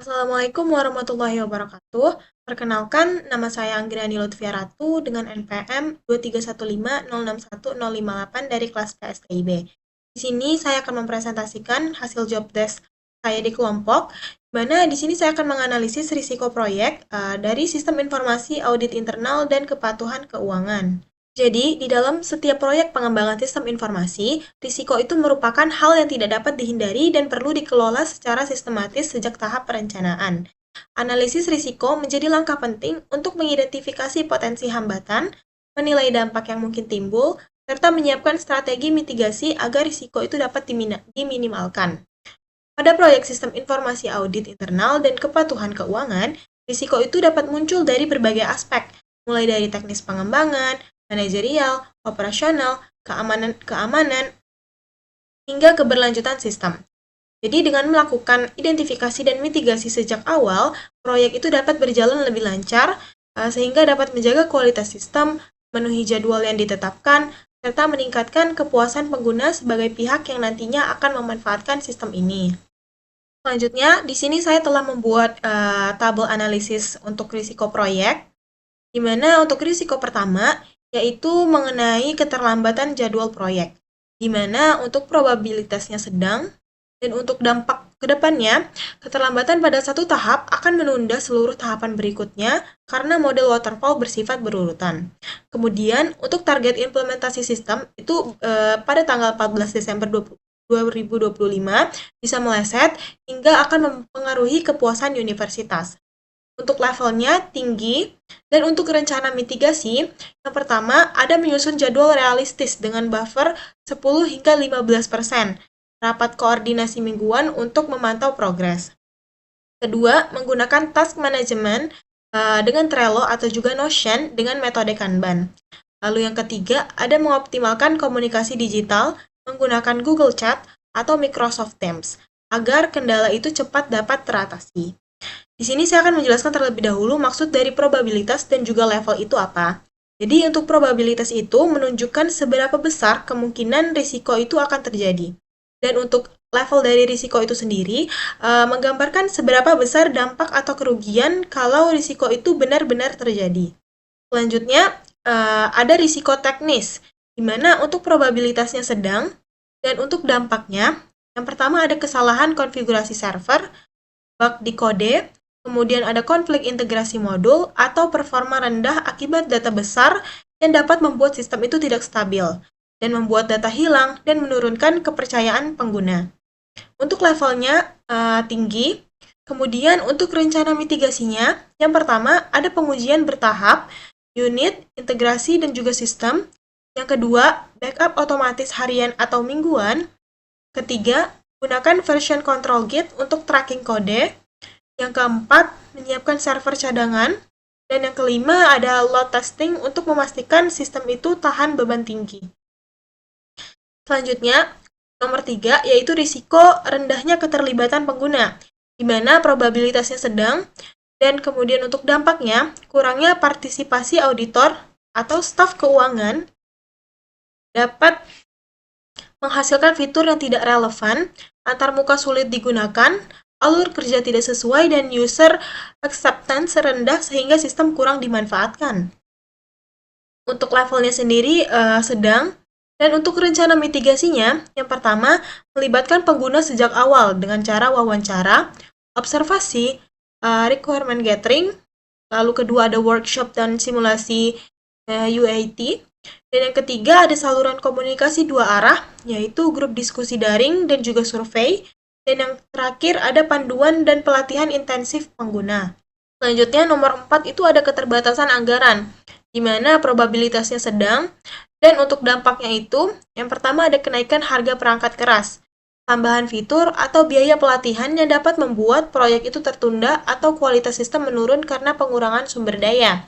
Assalamualaikum warahmatullahi wabarakatuh. Perkenalkan, nama saya Anggrani Lutfia Ratu dengan NPM 23150610058 dari kelas PSKIB. Di sini saya akan mempresentasikan hasil job desk saya di kelompok, di mana di sini saya akan menganalisis risiko proyek dari sistem informasi audit internal dan kepatuhan keuangan. Jadi, di dalam setiap proyek pengembangan sistem informasi, risiko itu merupakan hal yang tidak dapat dihindari dan perlu dikelola secara sistematis sejak tahap perencanaan. Analisis risiko menjadi langkah penting untuk mengidentifikasi potensi hambatan, menilai dampak yang mungkin timbul, serta menyiapkan strategi mitigasi agar risiko itu dapat diminimalkan. Pada proyek sistem informasi audit internal dan kepatuhan keuangan, risiko itu dapat muncul dari berbagai aspek, mulai dari teknis pengembangan, manajerial, operasional, keamanan, hingga keberlanjutan sistem. Jadi dengan melakukan identifikasi dan mitigasi sejak awal, proyek itu dapat berjalan lebih lancar, sehingga dapat menjaga kualitas sistem, memenuhi jadwal yang ditetapkan, serta meningkatkan kepuasan pengguna sebagai pihak yang nantinya akan memanfaatkan sistem ini. Selanjutnya, di sini saya telah membuat tabel analisis untuk risiko proyek, di mana untuk risiko pertama, yaitu mengenai keterlambatan jadwal proyek, di mana untuk probabilitasnya sedang, dan untuk dampak ke depannya, keterlambatan pada satu tahap akan menunda seluruh tahapan berikutnya karena model waterfall bersifat berurutan. Kemudian, untuk target implementasi sistem itu pada tanggal 14 Desember 2025 bisa meleset hingga akan mempengaruhi kepuasan universitas. Untuk levelnya tinggi, dan untuk rencana mitigasi, yang pertama ada menyusun jadwal realistis dengan buffer 10 hingga 15%, rapat koordinasi mingguan untuk memantau progres. Kedua, menggunakan task management dengan Trello atau juga Notion dengan metode Kanban. Lalu yang ketiga, ada mengoptimalkan komunikasi digital menggunakan Google Chat atau Microsoft Teams, agar kendala itu cepat dapat teratasi. Di sini saya akan menjelaskan terlebih dahulu maksud dari probabilitas dan juga level itu apa. Jadi untuk probabilitas itu menunjukkan seberapa besar kemungkinan risiko itu akan terjadi. Dan untuk level dari risiko itu sendiri menggambarkan seberapa besar dampak atau kerugian kalau risiko itu benar-benar terjadi. Selanjutnya ada risiko teknis, di mana untuk probabilitasnya sedang, dan untuk dampaknya, yang pertama ada kesalahan konfigurasi server, bug di kode, kemudian ada konflik integrasi modul, atau performa rendah akibat data besar yang dapat membuat sistem itu tidak stabil, dan membuat data hilang dan menurunkan kepercayaan pengguna. Untuk levelnya tinggi, kemudian untuk rencana mitigasinya, yang pertama ada pengujian bertahap, unit, integrasi, dan juga sistem. Yang kedua, backup otomatis harian atau mingguan. Ketiga, gunakan version control git untuk tracking kode. Yang keempat, menyiapkan server cadangan. Dan yang kelima, ada load testing untuk memastikan sistem itu tahan beban tinggi. Selanjutnya, nomor 3, yaitu risiko rendahnya keterlibatan pengguna, di mana probabilitasnya sedang, dan kemudian untuk dampaknya, kurangnya partisipasi auditor atau staf keuangan dapat menghasilkan fitur yang tidak relevan, antarmuka sulit digunakan, alur kerja tidak sesuai, dan user acceptance rendah sehingga sistem kurang dimanfaatkan. Untuk levelnya sendiri sedang, dan untuk rencana mitigasinya, yang pertama melibatkan pengguna sejak awal dengan cara wawancara, observasi, requirement gathering, lalu kedua ada workshop dan simulasi UAT, dan yang ketiga ada saluran komunikasi dua arah, yaitu grup diskusi daring dan juga survei, dan yang terakhir ada panduan dan pelatihan intensif pengguna. Selanjutnya nomor 4 itu ada keterbatasan anggaran, di mana probabilitasnya sedang, dan untuk dampaknya itu, yang pertama ada kenaikan harga perangkat keras, tambahan fitur atau biaya pelatihan yang dapat membuat proyek itu tertunda atau kualitas sistem menurun karena pengurangan sumber daya.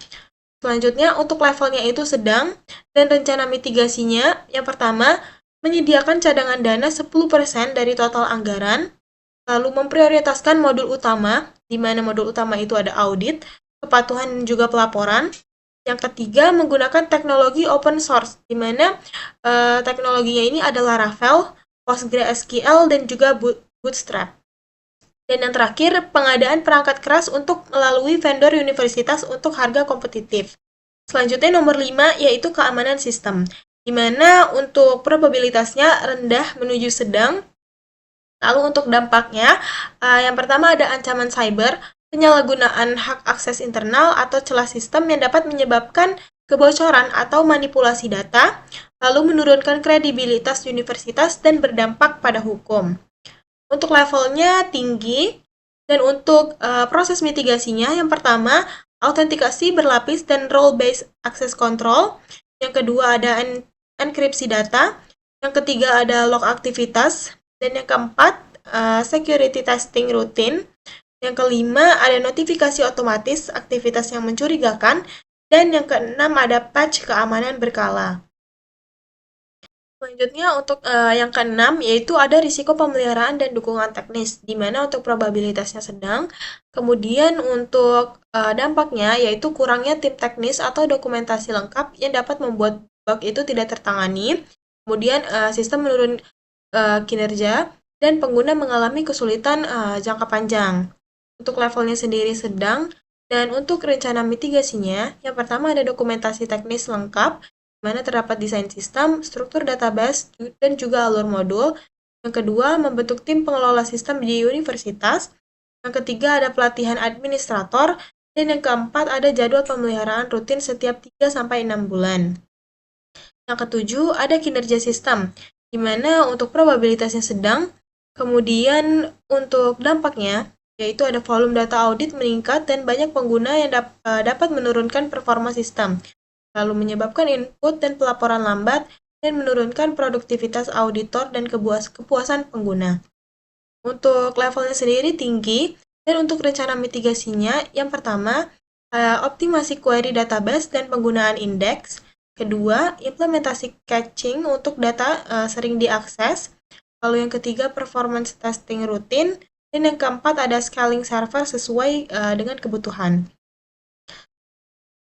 Selanjutnya, untuk levelnya itu sedang, dan rencana mitigasinya, yang pertama, menyediakan cadangan dana 10% dari total anggaran, lalu memprioritaskan modul utama, di mana modul utama itu ada audit, kepatuhan dan juga pelaporan. Yang ketiga, menggunakan teknologi open source, di mana teknologinya ini adalah Laravel, PostgreSQL, dan juga Bootstrap. Dan yang terakhir, pengadaan perangkat keras untuk melalui vendor universitas untuk harga kompetitif. Selanjutnya nomor 5 yaitu keamanan sistem, di mana untuk probabilitasnya rendah menuju sedang. Lalu untuk dampaknya, yang pertama ada ancaman cyber, penyalahgunaan hak akses internal atau celah sistem yang dapat menyebabkan kebocoran atau manipulasi data, lalu menurunkan kredibilitas universitas dan berdampak pada hukum. Untuk levelnya tinggi, dan untuk proses mitigasinya, yang pertama, autentikasi berlapis dan role-based access control. Yang kedua ada enkripsi data. Yang ketiga ada log aktivitas. Dan yang keempat, security testing rutin. Yang kelima ada notifikasi otomatis aktivitas yang mencurigakan. Dan yang keenam ada patch keamanan berkala. Selanjutnya untuk yang keenam yaitu ada risiko pemeliharaan dan dukungan teknis, di mana untuk probabilitasnya sedang. Kemudian untuk dampaknya yaitu kurangnya tim teknis atau dokumentasi lengkap yang dapat membuat bug itu tidak tertangani. Kemudian sistem menurun kinerja dan pengguna mengalami kesulitan jangka panjang. Untuk levelnya sendiri sedang. Dan untuk rencana mitigasinya, yang pertama ada dokumentasi teknis lengkap, mana terdapat desain sistem, struktur database, dan juga alur modul. Yang kedua, membentuk tim pengelola sistem di universitas. Yang ketiga, ada pelatihan administrator. Dan yang keempat, ada jadwal pemeliharaan rutin setiap 3-6 bulan. Yang ketujuh, ada kinerja sistem, di mana untuk probabilitasnya sedang. Kemudian untuk dampaknya, yaitu ada volume data audit meningkat dan banyak pengguna yang dapat menurunkan performa sistem, lalu menyebabkan input dan pelaporan lambat, dan menurunkan produktivitas auditor dan kepuasan pengguna. Untuk levelnya sendiri tinggi, dan untuk rencana mitigasinya, yang pertama, optimasi query database dan penggunaan indeks. Kedua, implementasi caching untuk data sering diakses. Lalu yang ketiga, performance testing rutin. Dan yang keempat, ada scaling server sesuai dengan kebutuhan.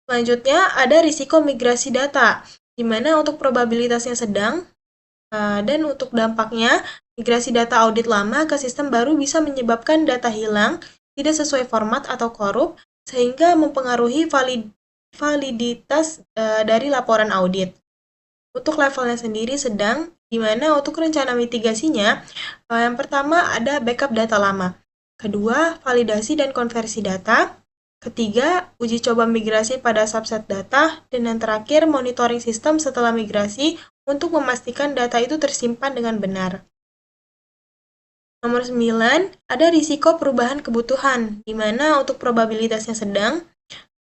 Selanjutnya, ada risiko migrasi data, di mana untuk probabilitasnya sedang, dan untuk dampaknya, migrasi data audit lama ke sistem baru bisa menyebabkan data hilang, tidak sesuai format atau korup, sehingga mempengaruhi validitas dari laporan audit. Untuk levelnya sendiri sedang, di mana untuk rencana mitigasinya, yang pertama ada backup data lama, kedua validasi dan konversi data, ketiga, uji coba migrasi pada subset data, dan yang terakhir, monitoring sistem setelah migrasi untuk memastikan data itu tersimpan dengan benar. Nomor 9, ada risiko perubahan kebutuhan, di mana untuk probabilitasnya sedang.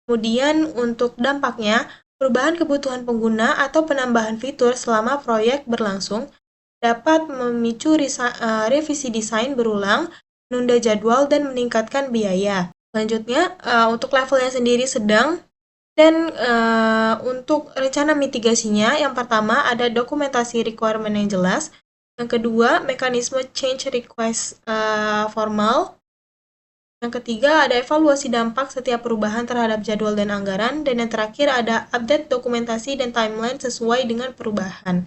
Kemudian untuk dampaknya, perubahan kebutuhan pengguna atau penambahan fitur selama proyek berlangsung dapat memicu revisi desain berulang, menunda jadwal, dan meningkatkan biaya. Selanjutnya, untuk levelnya sendiri sedang, dan untuk rencana mitigasinya, yang pertama ada dokumentasi requirement yang jelas, yang kedua mekanisme change request formal, yang ketiga ada evaluasi dampak setiap perubahan terhadap jadwal dan anggaran, dan yang terakhir ada update dokumentasi dan timeline sesuai dengan perubahan.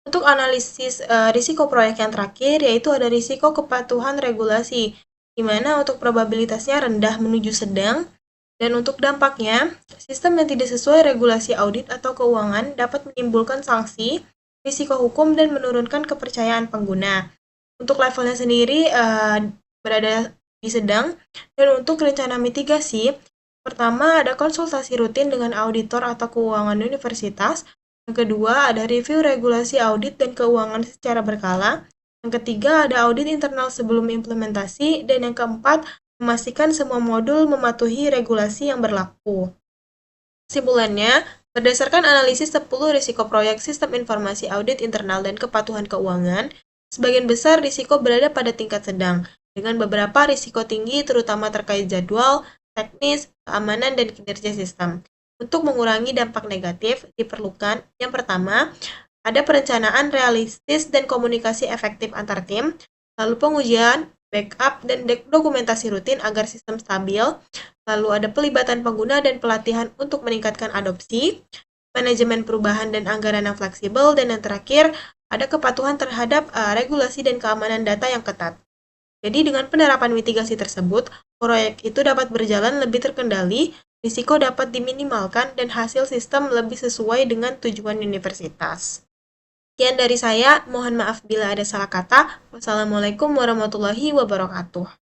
Untuk analisis risiko proyek yang terakhir, yaitu ada risiko kepatuhan regulasi, di mana untuk probabilitasnya rendah menuju sedang, dan untuk dampaknya, sistem yang tidak sesuai regulasi audit atau keuangan dapat menimbulkan sanksi, risiko hukum, dan menurunkan kepercayaan pengguna. Untuk levelnya sendiri berada di sedang, dan untuk rencana mitigasi, pertama ada konsultasi rutin dengan auditor atau keuangan universitas, yang kedua ada review regulasi audit dan keuangan secara berkala, yang ketiga ada audit internal sebelum implementasi, dan yang keempat memastikan semua modul mematuhi regulasi yang berlaku. Kesimpulannya, berdasarkan analisis 10 risiko proyek sistem informasi audit internal dan kepatuhan keuangan, sebagian besar risiko berada pada tingkat sedang, dengan beberapa risiko tinggi terutama terkait jadwal, teknis, keamanan, dan kinerja sistem. Untuk mengurangi dampak negatif, diperlukan yang pertama, ada perencanaan realistis dan komunikasi efektif antar tim, lalu pengujian, backup, dan dokumentasi rutin agar sistem stabil, lalu ada pelibatan pengguna dan pelatihan untuk meningkatkan adopsi, manajemen perubahan dan anggaran yang fleksibel, dan yang terakhir, ada kepatuhan terhadap regulasi dan keamanan data yang ketat. Jadi dengan penerapan mitigasi tersebut, proyek itu dapat berjalan lebih terkendali, risiko dapat diminimalkan, dan hasil sistem lebih sesuai dengan tujuan universitas. Sekian dari saya, mohon maaf bila ada salah kata. Wassalamualaikum warahmatullahi wabarakatuh.